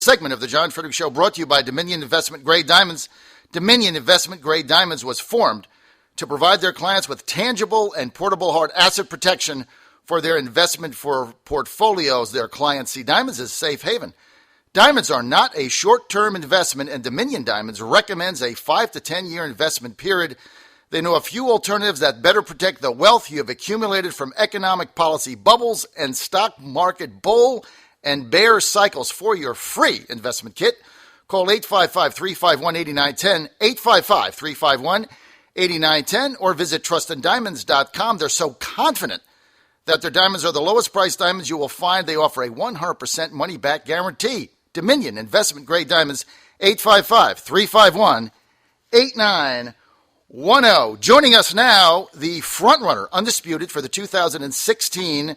segment of the John Fredericks Show brought to you by Dominion Investment Grade Diamonds. Dominion Investment Grade Diamonds was formed to provide their clients with tangible and portable hard asset protection for their investment for portfolios. Their clients see diamonds as safe haven. Diamonds are not a short-term investment, and Dominion Diamonds recommends a 5 to 10-year investment period. They know a few alternatives that better protect the wealth you have accumulated from economic policy bubbles and stock market bull and bear cycles. For your free investment kit, call 855-351-8910, 855-351-8910, or visit trustanddiamonds.com. They're so confident that their diamonds are the lowest priced diamonds you will find. They offer a 100% money-back guarantee. Dominion Investment Grade Diamonds, 855-351-8910. Joining us now, the frontrunner, undisputed, for the 2016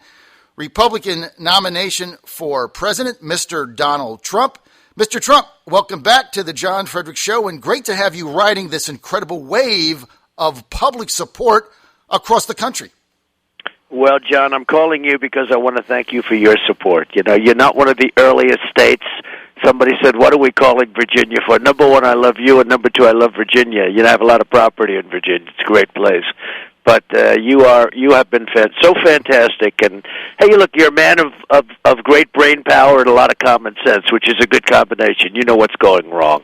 Republican nomination for president, Mr. Donald Trump. Mr. Trump, welcome back to the John Fredericks Show, and great to have you riding this incredible wave of public support across the country. Well, John, I'm calling you because I want to thank you for your support. You know, you're not one of the earliest states. Somebody said, what are we calling Virginia for? Number one, I love you, and number two, I love Virginia. You have a lot of property in Virginia. It's a great place. But you have been so fantastic. And, hey, look, you're a man of great brain power and a lot of common sense, which is a good combination. You know what's going wrong.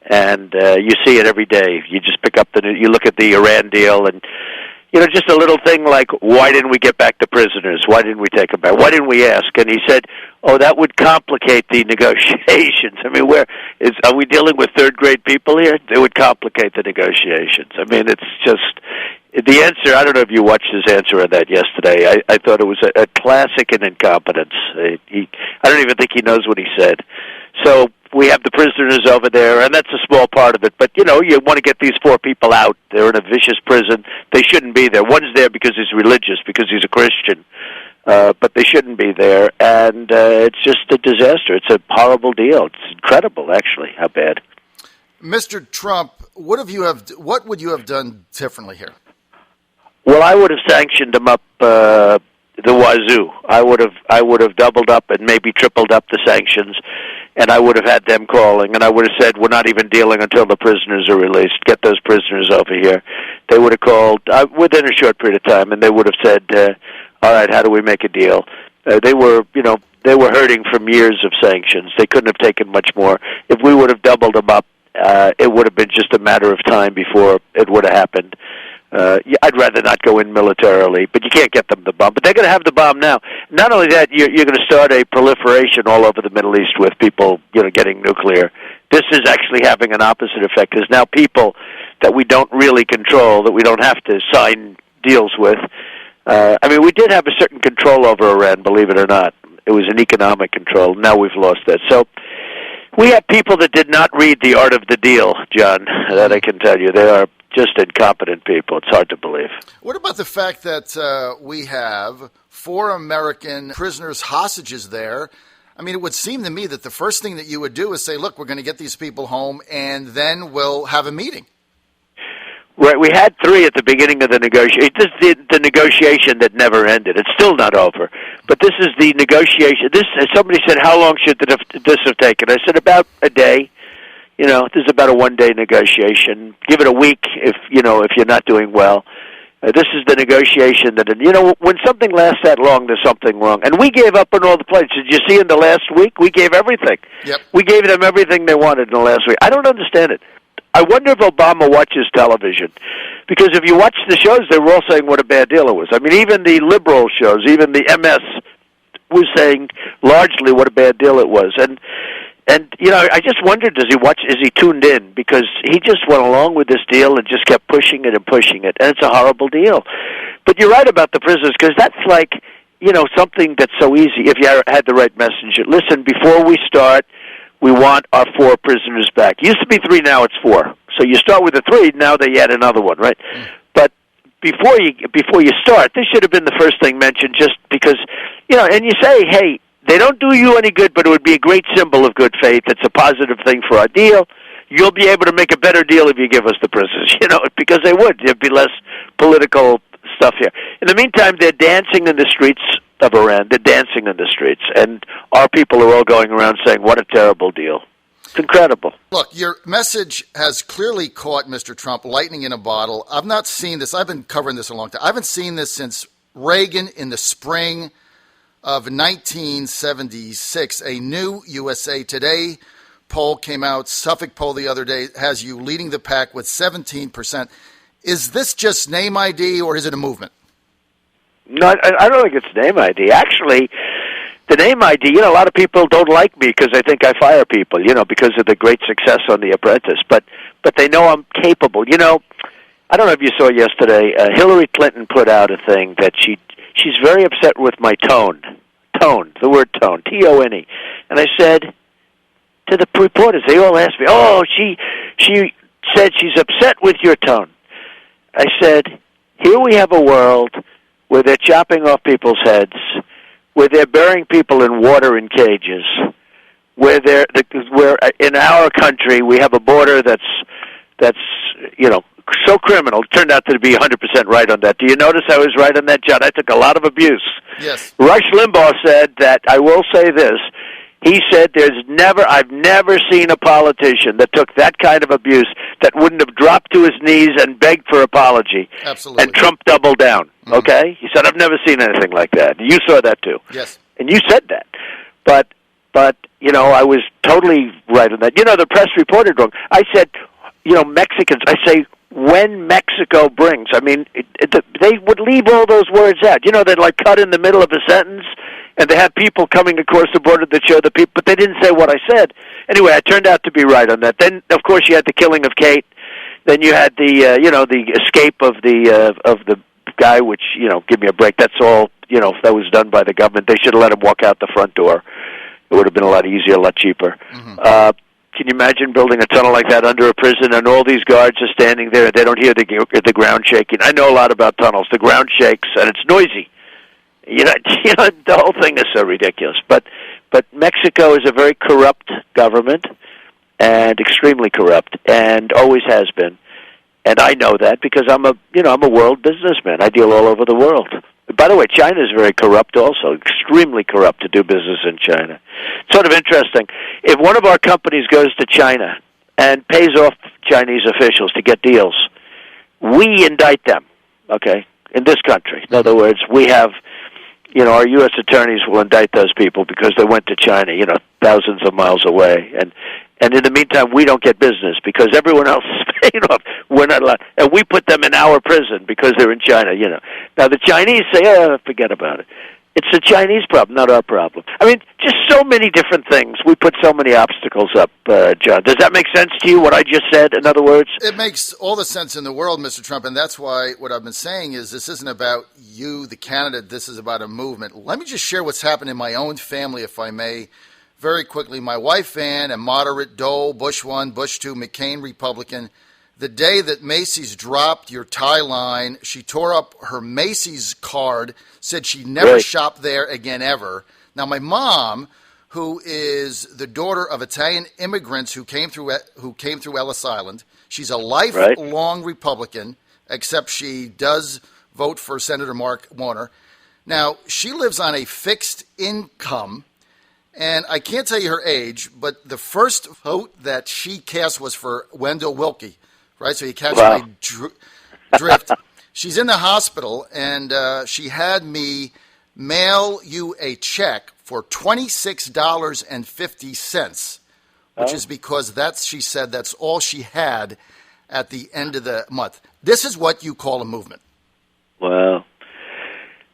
And you see it every day. You just pick up you look at the Iran deal, and you know, just a little thing like, why didn't we get back the prisoners? Why didn't we take them back? Why didn't we ask? And he said, oh, that would complicate the negotiations. I mean, are we dealing with third-grade people here? It would complicate the negotiations. I mean, it's just, the answer, I don't know if you watched his answer on that yesterday. I thought it was a classic in incompetence. I don't even think he knows what he said. So we have the prisoners over there, and that's a small part of it. But, you know, you want to get these 4 people out. They're in a vicious prison. They shouldn't be there. One's there because he's religious, because he's a Christian. But they shouldn't be there. And it's just a disaster. It's a horrible deal. It's incredible, actually, how bad. Mr. Trump, what would you have done differently here? Well, I would have sanctioned them up the wazoo. I would have doubled up and maybe tripled up the sanctions, and I would have had them calling, and I would have said, we're not even dealing until the prisoners are released. Get those prisoners over here. They would have called within a short period of time, and they would have said, all right, how do we make a deal? They were hurting from years of sanctions. They couldn't have taken much more. If we would have doubled them up, it would have been just a matter of time before it would have happened. I'd rather not go in militarily, but you can't get them the bomb. But they're going to have the bomb now. Not only that, you're going to start a proliferation all over the Middle East with people, getting nuclear. This is actually having an opposite effect. There's now people that we don't really control, that we don't have to sign deals with. We did have a certain control over Iran, believe it or not. It was an economic control. Now we've lost that. So we have people that did not read The Art of the Deal, John, that I can tell you. They are just incompetent people. It's hard to believe. What about the fact that we have 4 American prisoners hostages there? I mean, it would seem to me that the first thing that you would do is say, look, we're going to get these people home, and then we'll have a meeting. Right. We had 3 at the beginning of the negotiation. This is the negotiation that never ended. It's still not over. But this is the negotiation. Somebody said, how long should this have taken? I said, about a day. This is about a 1-day negotiation. Give it a week if you're not doing well. This is the negotiation that, when something lasts that long, there's something wrong. And we gave up on all the places. Did you see in the last week? We gave everything. Yep. We gave them everything they wanted in the last week. I don't understand it. I wonder if Obama watches television. Because if you watch the shows, they were all saying what a bad deal it was. I mean, even the liberal shows, even the MS was saying largely what a bad deal it was. And I just wondered, is he tuned in? Because he just went along with this deal and just kept pushing it and pushing it. And it's a horrible deal. But you're right about the prisoners, because that's like, something that's so easy if you had the right messenger. Listen, before we start, we want our 4 prisoners back. It used to be 3, now it's 4. So you start with the 3, now they add another one, right? But before you start, this should have been the first thing mentioned, just because, and you say, hey, they don't do you any good, but it would be a great symbol of good faith. It's a positive thing for our deal. You'll be able to make a better deal if you give us the prisoners, because they would. There'd be less political stuff here. In the meantime, they're dancing in the streets of Iran. They're dancing in the streets, and our people are all going around saying, what a terrible deal. It's incredible. Look, your message has clearly caught Mr. Trump lightning in a bottle. I've not seen this. I've been covering this a long time. I haven't seen this since Reagan in the spring of 1976. A new USA Today poll came out. Suffolk poll the other day has you leading the pack with 17%. Is this just name ID or is it a movement? No, I don't think it's name ID. Actually, the name ID, a lot of people don't like me because they think I fire people, because of the great success on The Apprentice. But they know I'm capable. I don't know if you saw yesterday, Hillary Clinton put out a thing that she's very upset with my tone. Tone, the word tone, T-O-N-E. And I said to the reporters, they all asked me, she said she's upset with your tone. I said, here we have a world where they're chopping off people's heads, where they're burying people in water in cages, where in our country we have a border that's so criminal. It turned out to be 100% right on that. Do you notice I was right on that, John? I took a lot of abuse. Yes. Rush Limbaugh said that, I will say this, he said I've never seen a politician that took that kind of abuse that wouldn't have dropped to his knees and begged for apology. Absolutely. And Trump doubled down, okay? He said, I've never seen anything like that. You saw that too. Yes. And you said that. But I was totally right on that. The press reported wrong. I said, Mexicans, I say, when Mexico brings, they would leave all those words out. They'd cut in the middle of a sentence, and they had people coming across the border that show the people, but they didn't say what I said. Anyway, I turned out to be right on that. Then, of course, you had the killing of Kate. Then you had the escape of the guy, which, give me a break. That's all, that was done by the government. They should have let him walk out the front door. It would have been a lot easier, a lot cheaper. Mm-hmm. Can you imagine building a tunnel like that under a prison, and all these guards are standing there, and they don't hear the ground shaking? I know a lot about tunnels. The ground shakes, and it's noisy. The whole thing is so ridiculous. But Mexico is a very corrupt government, and extremely corrupt, and always has been. And I know that because I'm a world businessman. I deal all over the world. By the way, China is very corrupt also, extremely corrupt to do business in China. Sort of interesting. If one of our companies goes to China and pays off Chinese officials to get deals, we indict them, okay, in this country. In other words, we have, our U.S. attorneys will indict those people because they went to China, thousands of miles away. And in the meantime, we don't get business because everyone else is paying off. We're not allowed. And we put them in our prison because they're in China, Now, the Chinese say, forget about it. It's the Chinese problem, not our problem. Just so many different things. We put so many obstacles up, John. Does that make sense to you, what I just said, in other words? It makes all the sense in the world, Mr. Trump, and that's why what I've been saying is this isn't about you, the candidate. This is about a movement. Let me just share what's happened in my own family, if I may. Very quickly, my wife, Ann, a moderate, Dole, Bush 1, Bush 2, McCain, Republican. The day that Macy's dropped your tie line, she tore up her Macy's card, said she'd never shop there again ever. Now, my mom, who is the daughter of Italian immigrants who came through Ellis Island, she's a lifelong Republican, except she does vote for Senator Mark Warner. Now, she lives on a fixed income. And I can't tell you her age, but the first vote that she cast was for Wendell Willkie, right? So you catch my drift. She's in the hospital, and she had me mail you a check for $26.50, which is because she said that's all she had at the end of the month. This is what you call a movement. Wow.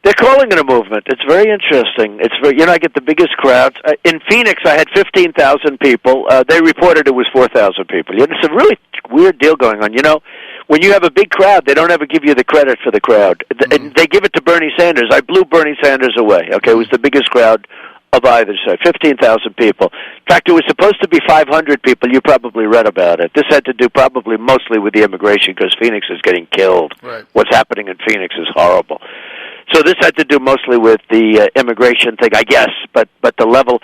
They're calling it a movement. It's very interesting. I get the biggest crowds. In Phoenix, I had 15,000 people. They reported it was 4,000 people. It's a really weird deal going on. When you have a big crowd, they don't ever give you the credit for the crowd. And they give it to Bernie Sanders. I blew Bernie Sanders away. Okay, it was the biggest crowd of either side, 15,000 people. In fact, it was supposed to be 500 people. You probably read about it. This had to do probably mostly with the immigration because Phoenix is getting killed. Right. What's happening in Phoenix is horrible. So this had to do mostly with the immigration thing, I guess, but the level.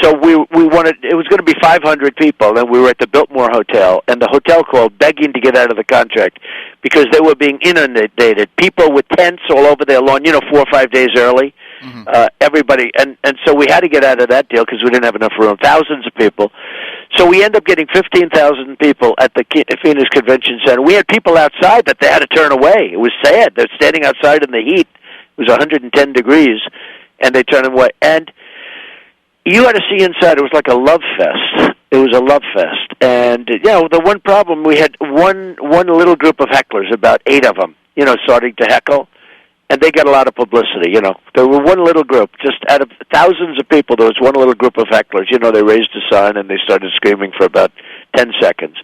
So we wanted, it was going to be 500 people, and we were at the Biltmore Hotel, and the hotel called begging to get out of the contract because they were being inundated. People with tents all over their lawn, 4 or 5 days early. Everybody, and so we had to get out of that deal because we didn't have enough room. Thousands of people. So we end up getting 15,000 people at the Phoenix Convention Center. We had people outside that they had to turn away. It was sad. They're standing outside in the heat. It was 110 degrees, and they turned them away. And you had to see inside. It was like a love fest. It was a love fest. And, the one problem, we had one little group of hecklers, about 8 of them, starting to heckle. And they got a lot of publicity, There were one little group, just out of thousands of people, there was one little group of hecklers. They raised a sign and they started screaming for about 10 seconds.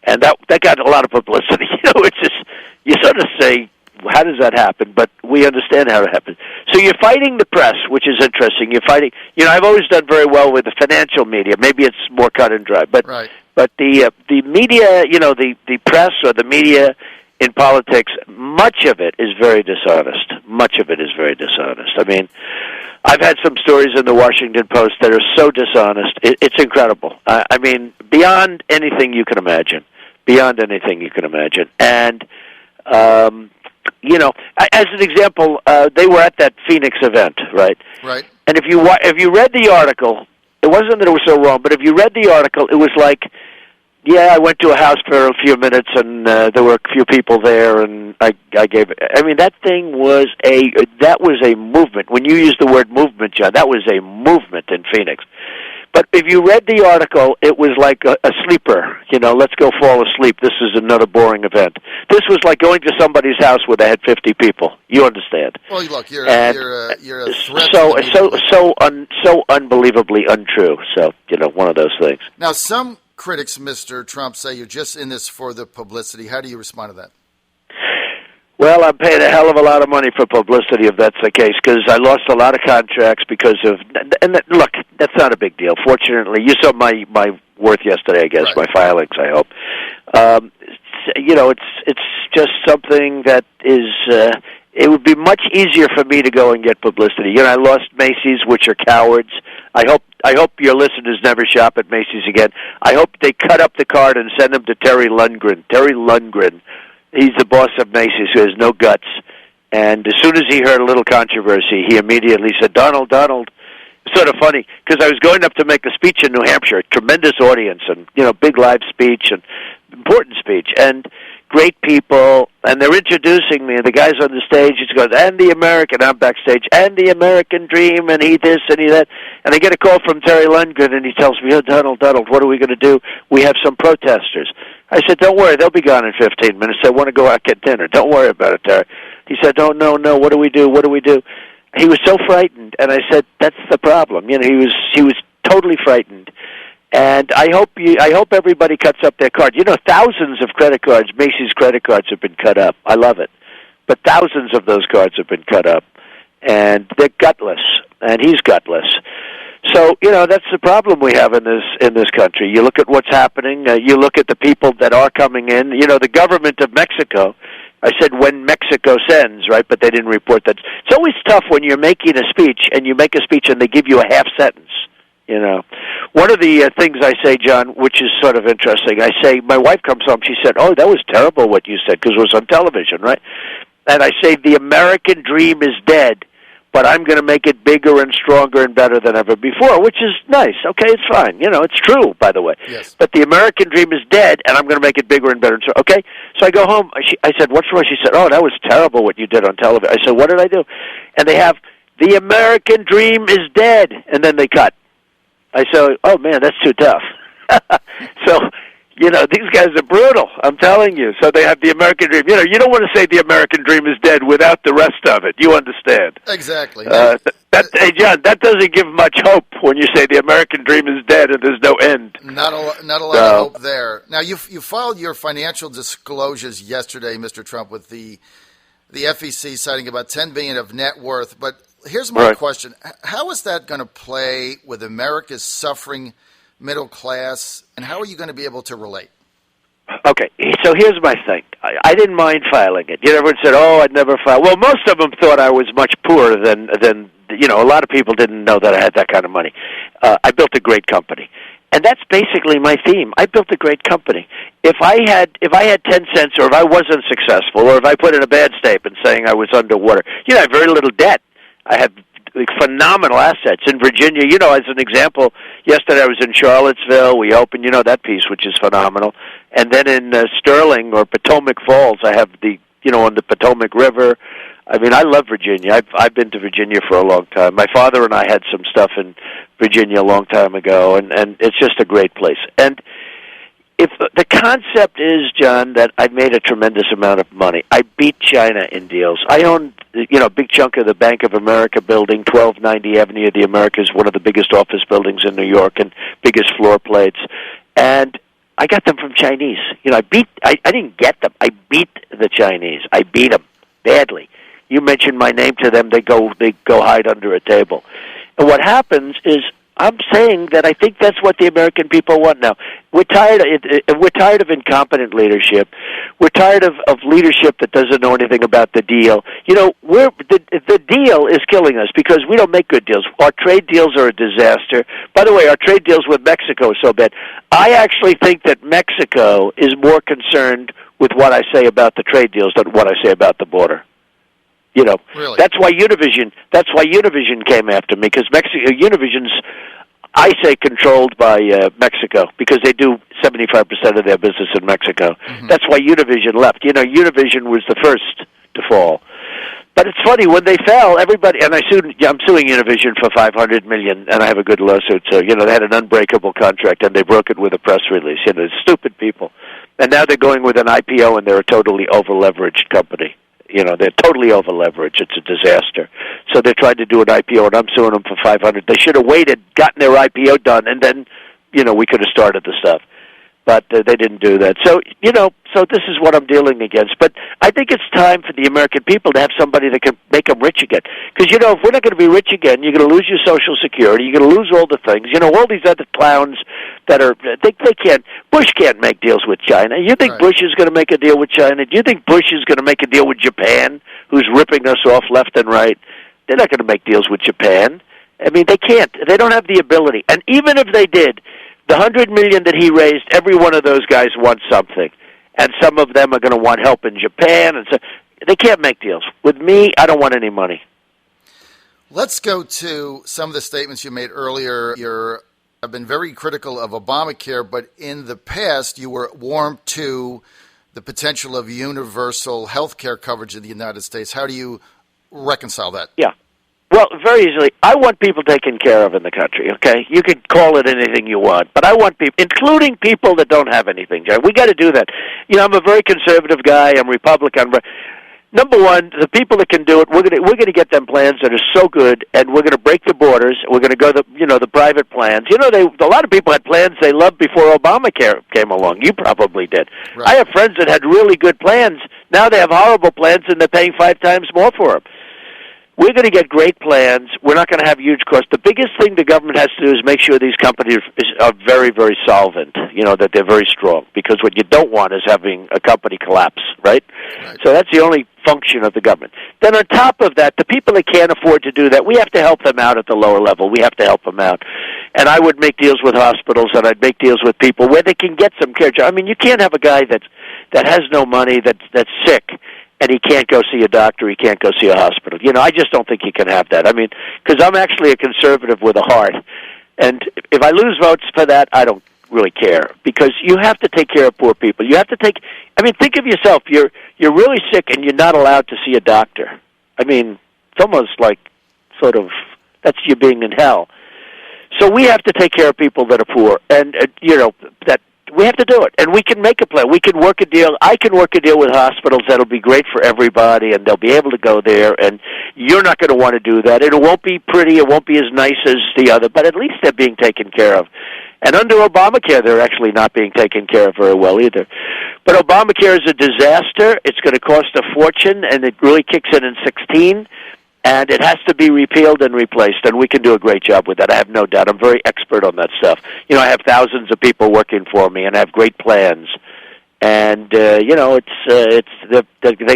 And that got a lot of publicity. It's just, you sort of say, how does that happen? But we understand how it happens. So you're fighting the press, which is interesting. You're fighting, I've always done very well with the financial media. Maybe it's more cut and dry. But right. But the media, the press or the media in politics, much of it is very dishonest. Much of it is very dishonest. I mean, I've had some stories in the Washington Post that are so dishonest. It's incredible. I mean, beyond anything you can imagine. Beyond anything you can imagine. And, as an example, they were at that Phoenix event, right? Right. And if you read the article, it wasn't that it was so wrong, but if you read the article, it was like, yeah, I went to a house for a few minutes, and there were a few people there, and I gave it. I mean, that was a movement. When you use the word movement, John, that was a movement in Phoenix. But if you read the article, it was like a sleeper. Let's go fall asleep. This is another boring event. This was like going to somebody's house where they had 50 people. You understand? Well, look, you're a threat. So unbelievably untrue. So one of those things. Now, some critics, Mr. Trump, say you're just in this for the publicity. How do you respond to that? Well, I'm paying a hell of a lot of money for publicity if that's the case, because I lost a lot of contracts because of. And look, that's not a big deal. Fortunately, you saw my worth yesterday. I guess right. My filings. I hope. It's just something that is. It would be much easier for me to go and get publicity. I lost Macy's, which are cowards. I hope your listeners never shop at Macy's again. I hope they cut up the card and send them to Terry Lundgren. Terry Lundgren. He's the boss of Macy's, who has no guts. And as soon as he heard a little controversy, he immediately said, Donald. It's sort of funny, because I was going up to make a speech in New Hampshire, a tremendous audience, and, big live speech, and important speech, and great people, and they're introducing me, and the guy's on the stage, he goes, and the American, I'm backstage, and the American dream, and he this, and he that, and I get a call from Terry Lundgren, and he tells me, Donald, what are we going to do? We have some protesters. I said, don't worry, they'll be gone in 15 minutes. They want to go out and get dinner. Don't worry about it, Terry. He said, no, what do we do? He was so frightened, and I said, that's the problem. He was totally frightened. And I hope everybody cuts up their card. Thousands of credit cards, Macy's credit cards, have been cut up. I love it. But thousands of those cards have been cut up. And they're gutless. And he's gutless. So, that's the problem we have in this country. You look at what's happening. You look at the people that are coming in. The government of Mexico, I said when Mexico sends, right? But they didn't report that. It's always tough when you're making a speech, and you make a speech and they give you a half sentence. One of the things I say, John, which is sort of interesting, I say, my wife comes home, she said, oh, that was terrible what you said, because it was on television, right? And I say, the American dream is dead, but I'm going to make it bigger and stronger and better than ever before, which is nice. Okay, it's fine. It's true, by the way. Yes. But the American dream is dead, and I'm going to make it bigger and better. Okay? So I go home. I said, what's wrong? She said, oh, that was terrible what you did on television. I said, what did I do? And they have, the American dream is dead, and then they cut. I said, oh, man, that's too tough. So, these guys are brutal, I'm telling you. So they have the American dream. You don't want to say the American dream is dead without the rest of it. You understand? Exactly. Hey, John, that doesn't give much hope when you say the American dream is dead and there's no end. Not a lot of hope there. Now, you filed your financial disclosures yesterday, Mr. Trump, with the FEC citing about $10 billion of net worth, but here's my question. How is that going to play with America's suffering middle class, and how are you going to be able to relate? Okay, so here's my thing. I didn't mind filing it. Everyone said, oh, I'd never file. Well, most of them thought I was much poorer than a lot of people didn't know that I had that kind of money. I built a great company. And that's basically my theme. I built a great company. If I had 10 cents, or if I wasn't successful, or if I put in a bad statement saying I was underwater, I have very little debt. I have phenomenal assets in Virginia. You know, as an example, yesterday I was in Charlottesville. We opened, you know, that piece, which is phenomenal. And then in Sterling or Potomac Falls, I have on the Potomac River. I mean, I love Virginia. I've been to Virginia for a long time. My father and I had some stuff in Virginia a long time ago, and it's just a great place. And if the concept is, John, that I made a tremendous amount of money. I beat China in deals. I own, a big chunk of the Bank of America building, 1290 Avenue of the Americas, one of the biggest office buildings in New York and biggest floor plates. And I got them from Chinese. I didn't get them. I beat the Chinese. I beat them badly. You mention my name to them, they go hide under a table. And what happens is, I'm saying that I think that's what the American people want now. We're tired of incompetent leadership. We're tired of leadership that doesn't know anything about the deal. The deal is killing us because we don't make good deals. Our trade deals are a disaster. By the way, our trade deals with Mexico are so bad. I actually think that Mexico is more concerned with what I say about the trade deals than what I say about the border. Really? That's why Univision came after me, because Univision's, I say, controlled by Mexico, because they do 75% of their business in Mexico. Mm-hmm. That's why Univision left. Univision was the first to fall. But it's funny, when they fell, everybody, and I'm suing Univision for $500 million, and I have a good lawsuit, so, they had an unbreakable contract, and they broke it with a press release. Stupid people. And now they're going with an IPO, and they're a totally over-leveraged company. They're totally over-leveraged. It's a disaster. So they're trying to do an IPO, and I'm suing them for $500. They should have waited, gotten their IPO done, and then, we could have started the stuff. But they didn't do that. So, so this is what I'm dealing against. But I think it's time for the American people to have somebody that can make them rich again. Because, if we're not going to be rich again, you're going to lose your Social Security. You're going to lose all the things. All these other clowns that are, they can't, Bush can't make deals with China. You think Bush is going to make a deal with China? Do you think Bush is going to make a deal with Japan, who's ripping us off left and right? They're not going to make deals with Japan. I mean, they can't. They don't have the ability. And even if they did, the $100 million that he raised, every one of those guys wants something, and some of them are going to want help in Japan, and so they can't make deals. With me, I don't want any money. Let's go to some of the statements you made earlier. You have been very critical of Obamacare, but in the past, you were warm to the potential of universal health care coverage in the United States. How do you reconcile that? Yeah. Well, very easily. I want people taken care of in the country, okay? You can call it anything you want, but I want people, including people that don't have anything, John. We got to do that. I'm a very conservative guy. I'm Republican. Number one, the people that can do it, we're going to get them plans that are so good, and we're going to break the borders. We're going to go the private plans. A lot of people had plans they loved before Obamacare came along. You probably did. Right. I have friends that had really good plans. Now they have horrible plans, and they're paying 5 times more for them. We're going to get great plans. We're not going to have huge costs. The biggest thing the government has to do is make sure these companies are very, very solvent, that they're very strong. Because what you don't want is having a company collapse, right? So that's the only function of the government. Then on top of that, the people that can't afford to do that, we have to help them out at the lower level. We have to help them out. And I would make deals with hospitals, and I'd make deals with people where they can get some care. I mean, you can't have a guy that has no money, that's sick, and he can't go see a doctor, he can't go see a hospital. I just don't think you can have that. I mean, because I'm actually a conservative with a heart. And if I lose votes for that, I don't really care. Because you have to take care of poor people. You have to think of yourself. You're really sick and you're not allowed to see a doctor. I mean, it's almost like that's you being in hell. So we have to take care of people that are poor. And, that we have to do it, and we can make a plan. We can work a deal. I can work a deal with hospitals that'll be great for everybody, and they'll be able to go there, and you're not going to want to do that. It won't be pretty. It won't be as nice as the other, but at least they're being taken care of. And under Obamacare, they're actually not being taken care of very well either. But Obamacare is a disaster. It's going to cost a fortune, and it really kicks in 2016. And it has to be repealed and replaced, and we can do a great job with that. I have no doubt. I'm very expert on that stuff. I have thousands of people working for me, and I have great plans. And they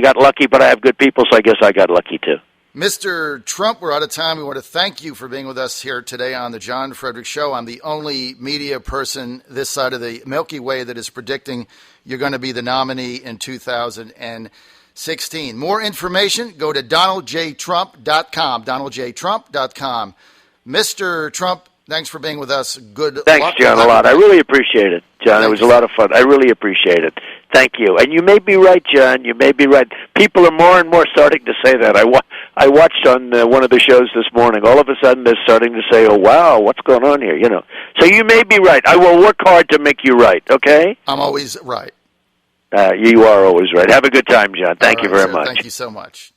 got lucky, but I have good people, so I guess I got lucky too. Mr. Trump, we're out of time. We want to thank you for being with us here today on the John Fredericks Show. I'm the only media person this side of the Milky Way that is predicting you're going to be the nominee in 2016. 16. More information, go to DonaldJTrump.com, DonaldJTrump.com. Mr. Trump, thanks for being with us. Good luck. Thanks, John, a lot. I really appreciate it, John. It was a lot of fun. I really appreciate it. Thank you. And you may be right, John. You may be right. People are more and more starting to say that. I watched on one of the shows this morning. All of a sudden, they're starting to say, "Oh, wow, what's going on here?" You know. So you may be right. I will work hard to make you right. Okay? I'm always right. You are always right. Have a good time, John. Thank you very much. Thank you so much.